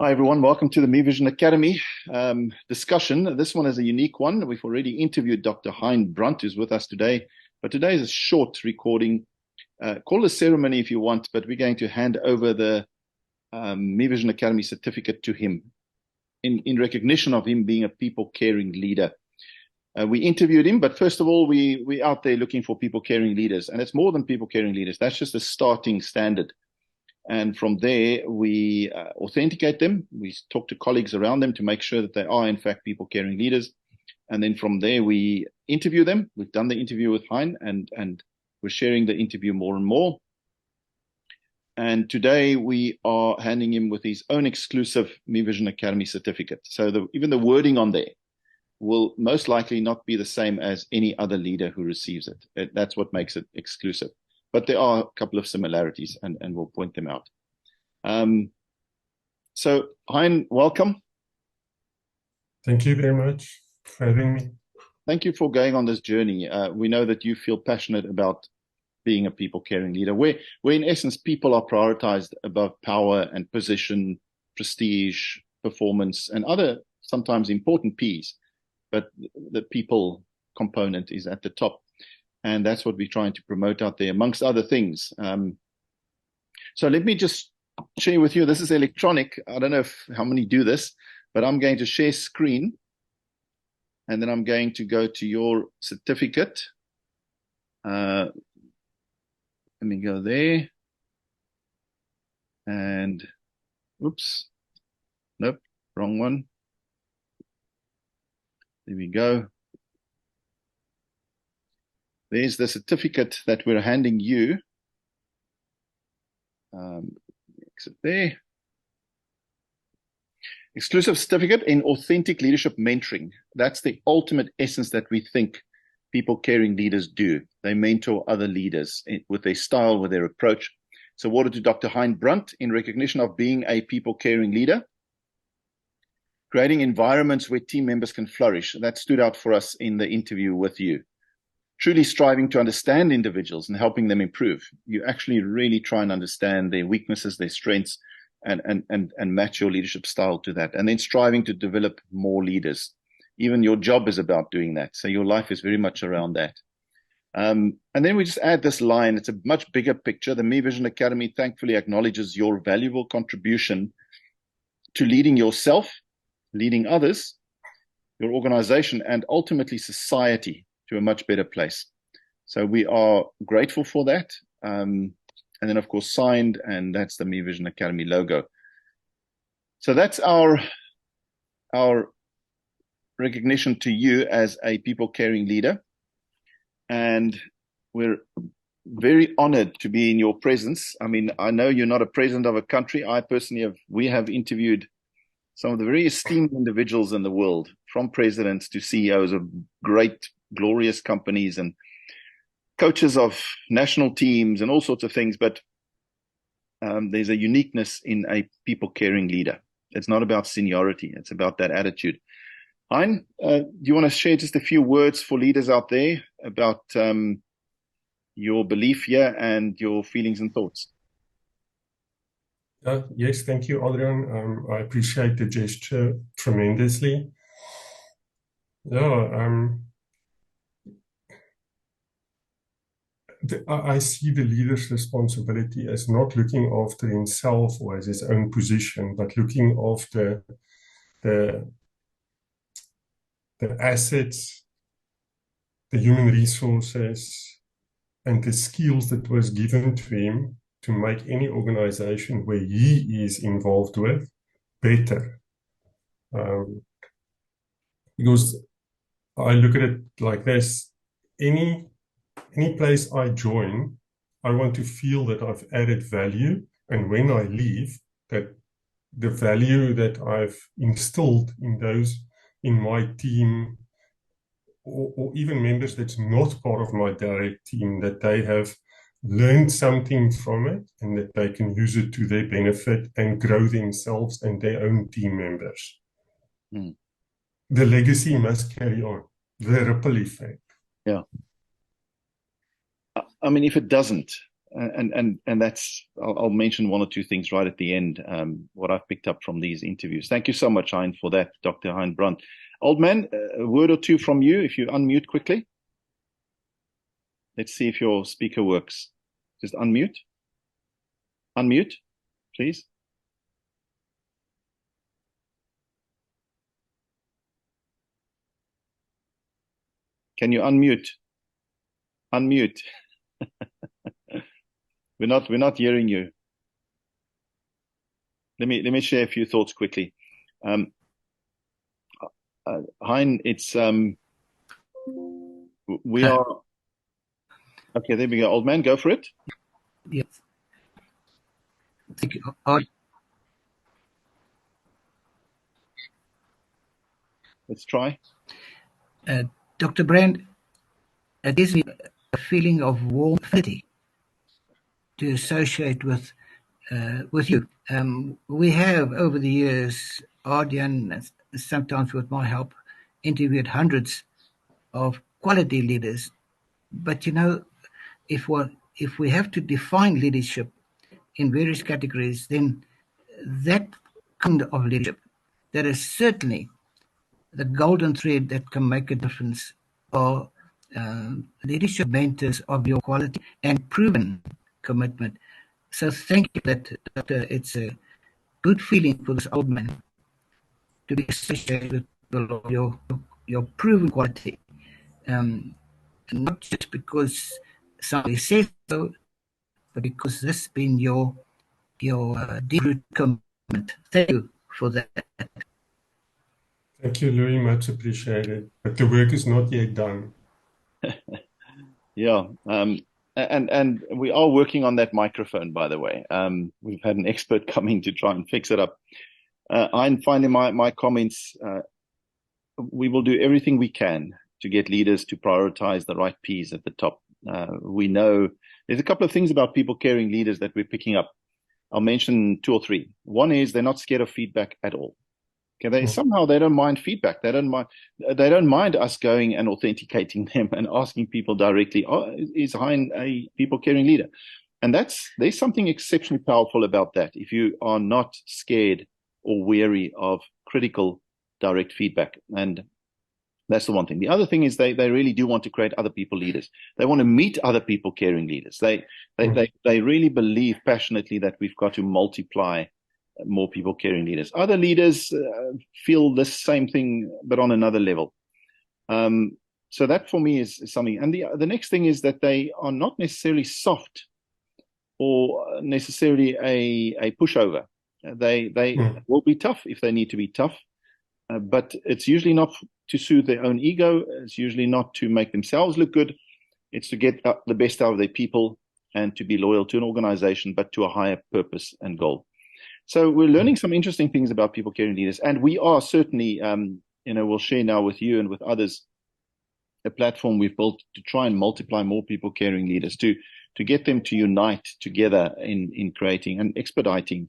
Hi, everyone. Welcome to the Me Vision Academy discussion. This one is a unique one. We've already interviewed Dr. Hein, who's with us today. But today is a short recording. Call it a ceremony if you want, but we're going to hand over the Me Vision Academy certificate to him in recognition of him being a people-caring leader. We interviewed him, but first of all, we're out there looking for people-caring leaders. And it's more than people-caring leaders. That's just a starting standard. And from there, we authenticate them. We talk to colleagues around them to make sure that they are, in fact, people-caring leaders. And then from there, we interview them. We've done the interview with Hein, and we're sharing the interview more and more. And today, we are handing him with his own exclusive Me Vision Academy certificate. So even the wording on there will most likely not be the same as any other leader who receives it. That's what makes it exclusive. But there are a couple of similarities, and we'll point them out. So, Hein, welcome. Thank you very much for having me. Thank you for going on this journey. We know that you feel passionate about being a people-caring leader, where in essence, people are prioritized above power and position, prestige, performance, and other sometimes important Ps. But the people component is at the top. And that's what we're trying to promote out there, amongst other things. So let me just share with you. This is electronic. I don't know how many do this, but I'm going to share screen. And then I'm going to go to your certificate. Let me go there. And, oops. Nope, wrong one. There we go. There's the certificate that we're handing you. Exit there. Exclusive certificate in authentic leadership mentoring. That's the ultimate essence that we think people-caring leaders do. They mentor other leaders with their style, with their approach. So awarded to Dr. Hein in recognition of being a people-caring leader. Creating environments where team members can flourish. That stood out for us in the interview with you. Truly striving to understand individuals and helping them improve. You actually really try and understand their weaknesses, their strengths, and match your leadership style to that. And then striving to develop more leaders. Even your job is about doing that. So your life is very much around that. And then we just add this line. It's a much bigger picture. The Me Vision Academy thankfully acknowledges your valuable contribution to leading yourself, leading others, your organization, and ultimately society to a much better place. So we are grateful for that. And then, of course, signed, and that's the Me Vision Academy logo. So that's our recognition to you as a people-caring leader. And we're very honored to be in your presence. I mean, I know you're not a president of a country. We have interviewed some of the very esteemed individuals in the world, from presidents to CEOs of great, glorious companies and coaches of national teams and all sorts of things. But there's a uniqueness in a people-caring leader. It's not about seniority. It's about that attitude. Hein, do you want to share just a few words for leaders out there about your belief here and your feelings and thoughts? Yes, thank you, Adrian. I appreciate the gesture tremendously. I see the leader's responsibility as not looking after himself or as his own position, but looking after the assets, the human resources, and the skills that was given to him to make any organization where he is involved with better. Because I look at it like this: any place I join, I want to feel that I've added value, and when I leave, that the value that I've instilled in those in my team, or even members that's not part of my direct team, that they have learned something from it and that they can use it to their benefit and grow themselves and their own team members. The legacy must carry on, the ripple effect. Yeah. I mean, if it doesn't, and that's, I'll mention one or two things right at the end, what I've picked up from these interviews. Thank you so much, Hein, for that, Dr. Hein Brandt. Old man, a word or two from you, if you unmute quickly. Let's see if your speaker works. Just unmute. Unmute, please. Can you unmute? Unmute. We're not hearing you. Let me share a few thoughts quickly. Hein, it's we are okay. There we go. Old man, go for it. Yes. Thank you. Let's try. Dr. Brand, it gives me a feeling of warm affinity to associate with you. We have, over the years, Ardian, sometimes with my help, interviewed hundreds of quality leaders. But if we have to define leadership in various categories, then that kind of leadership, that is certainly the golden thread that can make a difference are leadership mentors of your quality and proven commitment. So thank you that it's a good feeling for this old man to be associated with your proven quality. Not just because somebody says so, but because this has been your deep-rooted commitment. Thank you for that. Thank you, Louis. Much appreciated. But the work is not yet done. Yeah. And we are working on that microphone, by the way. We've had an expert coming to try and fix it up. I'm finding my comments. We will do everything we can to get leaders to prioritize the right P's at the top. We know there's a couple of things about people carrying leaders that we're picking up. I'll mention two or three. One is they're not scared of feedback at all. Okay, somehow they don't mind feedback. They don't mind us going and authenticating them and asking people directly, is Hein a people caring leader? And there's something exceptionally powerful about that. If you are not scared or weary of critical direct feedback. And that's the one thing. The other thing is they really do want to create other people leaders. They want to meet other people caring leaders. They really believe passionately that we've got to multiply more people caring leaders. Other leaders feel the same thing, but on another level. So that for me is something. And the next thing is that they are not necessarily soft or necessarily a pushover. They will be tough if they need to be tough, but it's usually not to soothe their own ego. It's usually not to make themselves look good. It's to get the best out of their people and to be loyal to an organization, but to a higher purpose and goal. So we're learning some interesting things about people caring leaders, and we are certainly, we'll share now with you and with others a platform we've built to try and multiply more people caring leaders, to get them to unite together in creating and expediting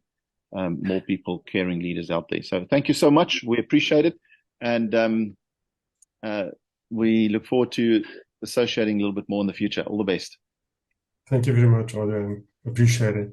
more people caring leaders out there. So thank you so much. We appreciate it, and we look forward to associating a little bit more in the future. All the best. Thank you very much, Adrian. Appreciate it.